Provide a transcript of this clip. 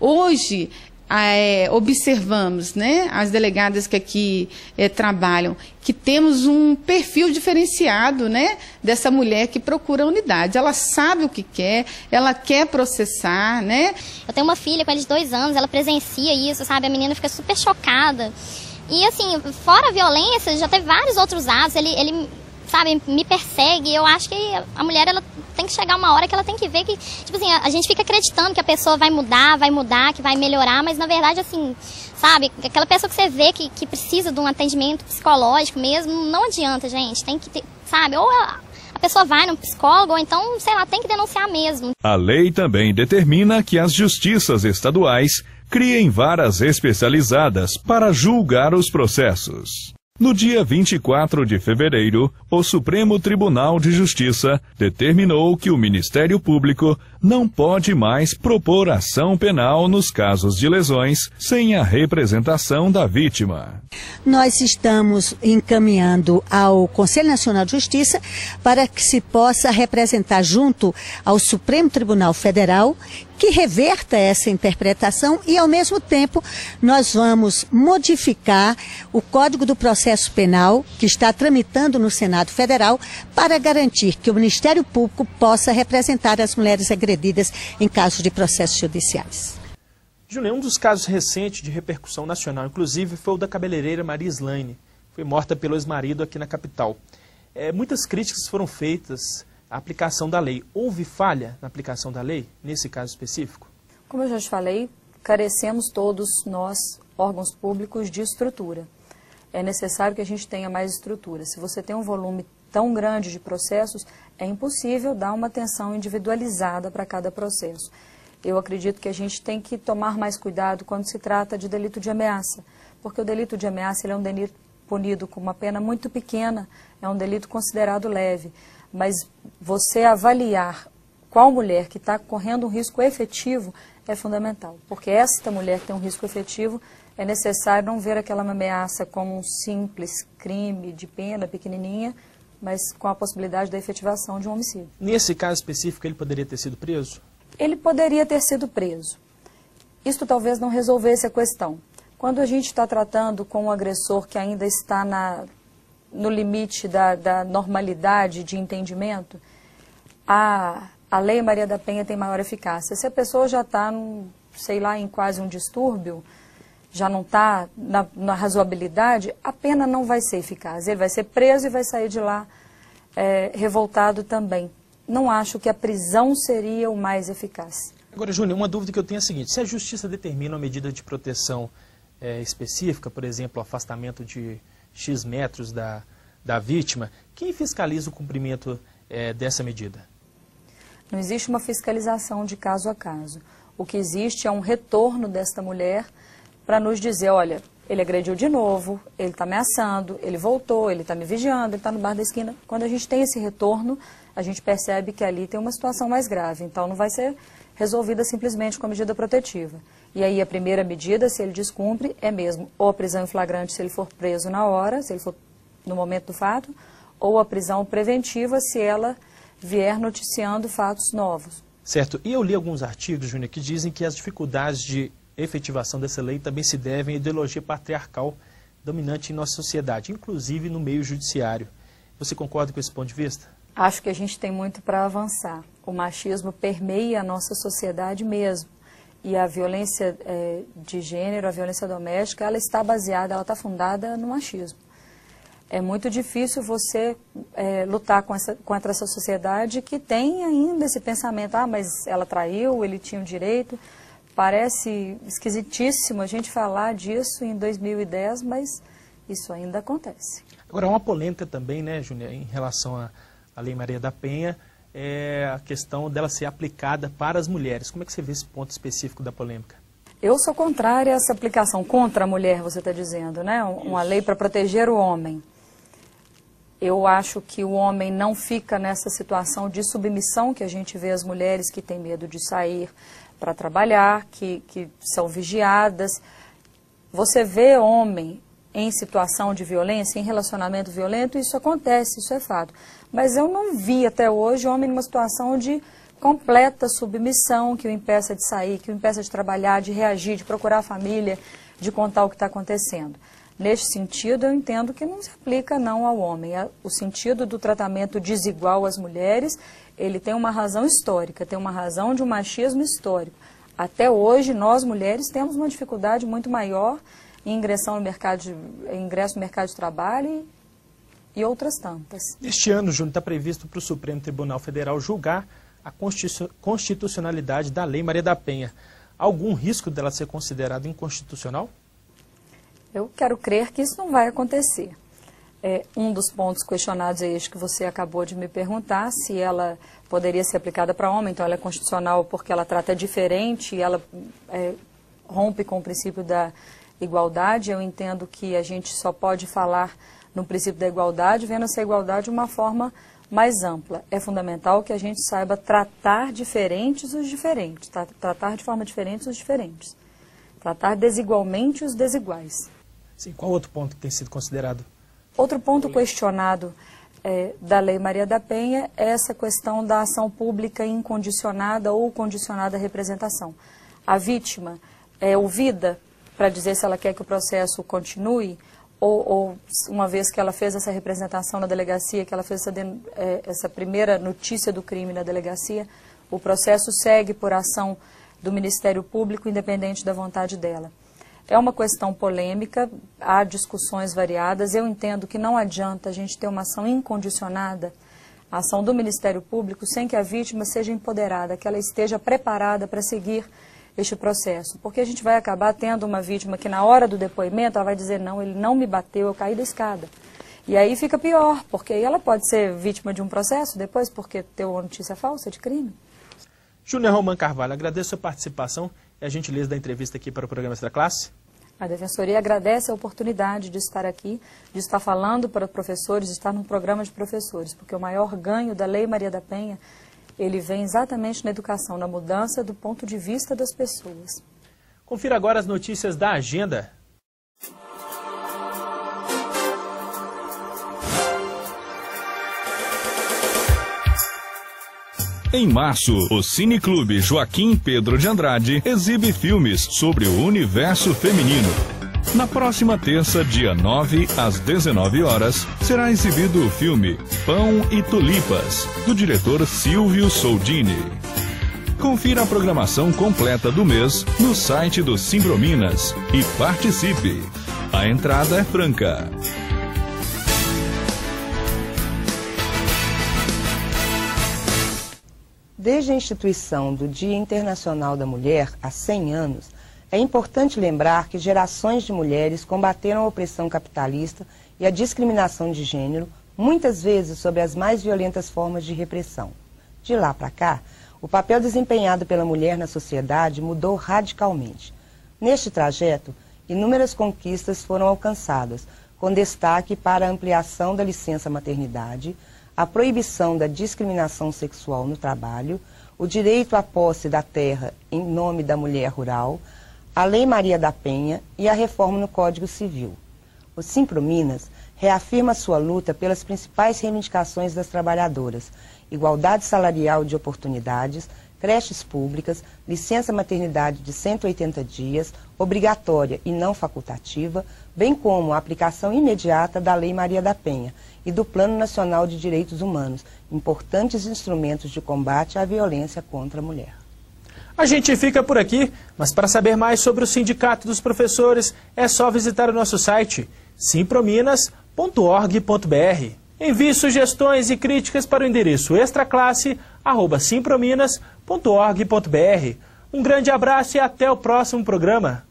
Hoje, observamos, né, as delegadas que aqui trabalham, que temos um perfil diferenciado, né, dessa mulher que procura a unidade. Ela sabe o que quer, ela quer processar, né? Eu tenho uma filha com ela de 2 anos, ela presencia isso, sabe? A menina fica super chocada. E assim, fora a violência, já teve vários outros atos, ele sabe, me persegue. Eu acho que a mulher, ela tem que chegar uma hora que ela tem que ver que, tipo assim, a gente fica acreditando que a pessoa vai mudar, que vai melhorar, mas na verdade, assim, sabe, aquela pessoa que você vê que precisa de um atendimento psicológico mesmo, não adianta, gente, tem que ter, sabe, ou a pessoa vai no psicólogo, ou então, sei lá, tem que denunciar mesmo. A lei também determina que as justiças estaduais criem varas especializadas para julgar os processos. No dia 24 de fevereiro, o Supremo Tribunal de Justiça determinou que o Ministério Público não pode mais propor ação penal nos casos de lesões sem a representação da vítima. Nós estamos encaminhando ao Conselho Nacional de Justiça para que se possa representar junto ao Supremo Tribunal Federal que reverta essa interpretação e, ao mesmo tempo, nós vamos modificar o Código do Processo Penal, que está tramitando no Senado Federal, para garantir que o Ministério Público possa representar as mulheres agredidas em casos de processos judiciais. Júlia, um dos casos recentes de repercussão nacional, inclusive, foi o da cabeleireira Maria Slaine. Foi morta pelo ex-marido aqui na capital. Muitas críticas foram feitas à aplicação da lei. Houve falha na aplicação da lei, nesse caso específico? Como eu já te falei, carecemos todos nós, órgãos públicos, de estrutura. É necessário que a gente tenha mais estrutura. Se você tem um volume tão grande de processos, é impossível dar uma atenção individualizada para cada processo. Eu acredito que a gente tem que tomar mais cuidado quando se trata de delito de ameaça, porque o delito de ameaça ele é um delito punido com uma pena muito pequena, é um delito considerado leve, mas você avaliar qual mulher que está correndo um risco efetivo é fundamental, porque esta mulher que tem um risco efetivo, é necessário não ver aquela ameaça como um simples crime de pena pequenininha, mas com a possibilidade da efetivação de um homicídio. Nesse caso específico, ele poderia ter sido preso? Ele poderia ter sido preso. Isto talvez não resolvesse a questão. Quando a gente está tratando com um agressor que ainda está no limite da normalidade de entendimento, a Lei Maria da Penha tem maior eficácia. Se a pessoa já está, sei lá, em quase um distúrbio, já não está na razoabilidade, a pena não vai ser eficaz. Ele vai ser preso e vai sair de lá revoltado também. Não acho que a prisão seria o mais eficaz. Agora, Júnior, uma dúvida que eu tenho é a seguinte: se a Justiça determina uma medida de proteção específica, por exemplo, afastamento de X metros da vítima, quem fiscaliza o cumprimento dessa medida? Não existe uma fiscalização de caso a caso. O que existe é um retorno desta mulher para nos dizer, olha, ele agrediu de novo, ele está ameaçando, ele voltou, ele está me vigiando, ele está no bar da esquina. Quando a gente tem esse retorno, a gente percebe que ali tem uma situação mais grave. Então não vai ser resolvida simplesmente com a medida protetiva. E aí a primeira medida, se ele descumpre, é mesmo ou a prisão em flagrante se ele for preso na hora, se ele for no momento do fato, ou a prisão preventiva se ela vier noticiando fatos novos. Certo. E eu li alguns artigos, Júnior, que dizem que as dificuldades de efetivação dessa lei também se devem à ideologia patriarcal dominante em nossa sociedade, inclusive no meio judiciário. Você concorda com esse ponto de vista? Acho que a gente tem muito para avançar. O machismo permeia a nossa sociedade mesmo. E a violência de gênero, a violência doméstica, ela está baseada, ela está fundada no machismo. É muito difícil você lutar contra essa sociedade que tem ainda esse pensamento, mas ela traiu, ele tinha o direito. Parece esquisitíssimo a gente falar disso em 2010, mas isso ainda acontece. Agora, uma polêmica também, né, Júnior, em relação à Lei Maria da Penha, é a questão dela ser aplicada para as mulheres. Como é que você vê esse ponto específico da polêmica? Eu sou contrária a essa aplicação contra a mulher, você está dizendo, né? Uma lei para proteger o homem. Eu acho que o homem não fica nessa situação de submissão que a gente vê as mulheres que têm medo de sair para trabalhar, que são vigiadas. Você vê homem em situação de violência, em relacionamento violento, isso acontece, isso é fato. Mas eu não vi até hoje homem numa situação de completa submissão que o impeça de sair, que o impeça de trabalhar, de reagir, de procurar a família, de contar o que está acontecendo. Neste sentido, eu entendo que não se aplica não ao homem. O sentido do tratamento desigual às mulheres, ele tem uma razão histórica, tem uma razão de um machismo histórico. Até hoje, nós mulheres temos uma dificuldade muito maior em ingresso no mercado de trabalho e outras tantas. Este ano, Júnior, está previsto para o Supremo Tribunal Federal julgar a constitucionalidade da Lei Maria da Penha. Há algum risco dela ser considerada inconstitucional? Eu quero crer que isso não vai acontecer. Um dos pontos questionados é este que você acabou de me perguntar, se ela poderia ser aplicada para homem, então ela é constitucional porque ela trata diferente e ela rompe com o princípio da igualdade. Eu entendo que a gente só pode falar no princípio da igualdade, vendo essa igualdade de uma forma mais ampla. É fundamental que a gente saiba tratar diferentes os diferentes, tratar de forma diferente os diferentes, tratar desigualmente os desiguais. Sim, qual outro ponto que tem sido considerado? Outro ponto questionado da Lei Maria da Penha é essa questão da ação pública incondicionada ou condicionada à representação. A vítima é ouvida para dizer se ela quer que o processo continue, ou uma vez que ela fez essa representação na delegacia, que ela fez essa primeira notícia do crime na delegacia, o processo segue por ação do Ministério Público, independente da vontade dela. É uma questão polêmica, há discussões variadas. Eu entendo que não adianta a gente ter uma ação incondicionada, a ação do Ministério Público, sem que a vítima seja empoderada, que ela esteja preparada para seguir este processo. Porque a gente vai acabar tendo uma vítima que na hora do depoimento ela vai dizer, não, ele não me bateu, eu caí da escada. E aí fica pior, porque aí ela pode ser vítima de um processo depois, porque deu uma notícia falsa de crime. Júnior Román Carvalho, agradeço a sua participação e a gentileza da entrevista aqui para o programa Extra Classe. A Defensoria agradece a oportunidade de estar aqui, de estar falando para professores, de estar num programa de professores, porque o maior ganho da Lei Maria da Penha, ele vem exatamente na educação, na mudança do ponto de vista das pessoas. Confira agora as notícias da agenda. Em março, o Cineclube Joaquim Pedro de Andrade exibe filmes sobre o universo feminino. Na próxima terça, dia 9, às 19 horas, será exibido o filme Pão e Tulipas, do diretor Silvio Soldini. Confira a programação completa do mês no site do Simprominas e participe. A entrada é franca. Desde a instituição do Dia Internacional da Mulher, há 100 anos, é importante lembrar que gerações de mulheres combateram a opressão capitalista e a discriminação de gênero, muitas vezes sob as mais violentas formas de repressão. De lá para cá, o papel desempenhado pela mulher na sociedade mudou radicalmente. Neste trajeto, inúmeras conquistas foram alcançadas, com destaque para a ampliação da licença maternidade, a proibição da discriminação sexual no trabalho, o direito à posse da terra em nome da mulher rural, a Lei Maria da Penha e a reforma no Código Civil. O Simprominas reafirma sua luta pelas principais reivindicações das trabalhadoras: igualdade salarial de oportunidades, creches públicas, licença maternidade de 180 dias, obrigatória e não facultativa, bem como a aplicação imediata da Lei Maria da Penha e do Plano Nacional de Direitos Humanos, importantes instrumentos de combate à violência contra a mulher. A gente fica por aqui, mas para saber mais sobre o Sindicato dos Professores, é só visitar o nosso site simprominas.org.br. Envie sugestões e críticas para o endereço extraclasse@simprominas.org.br. Um grande abraço e até o próximo programa.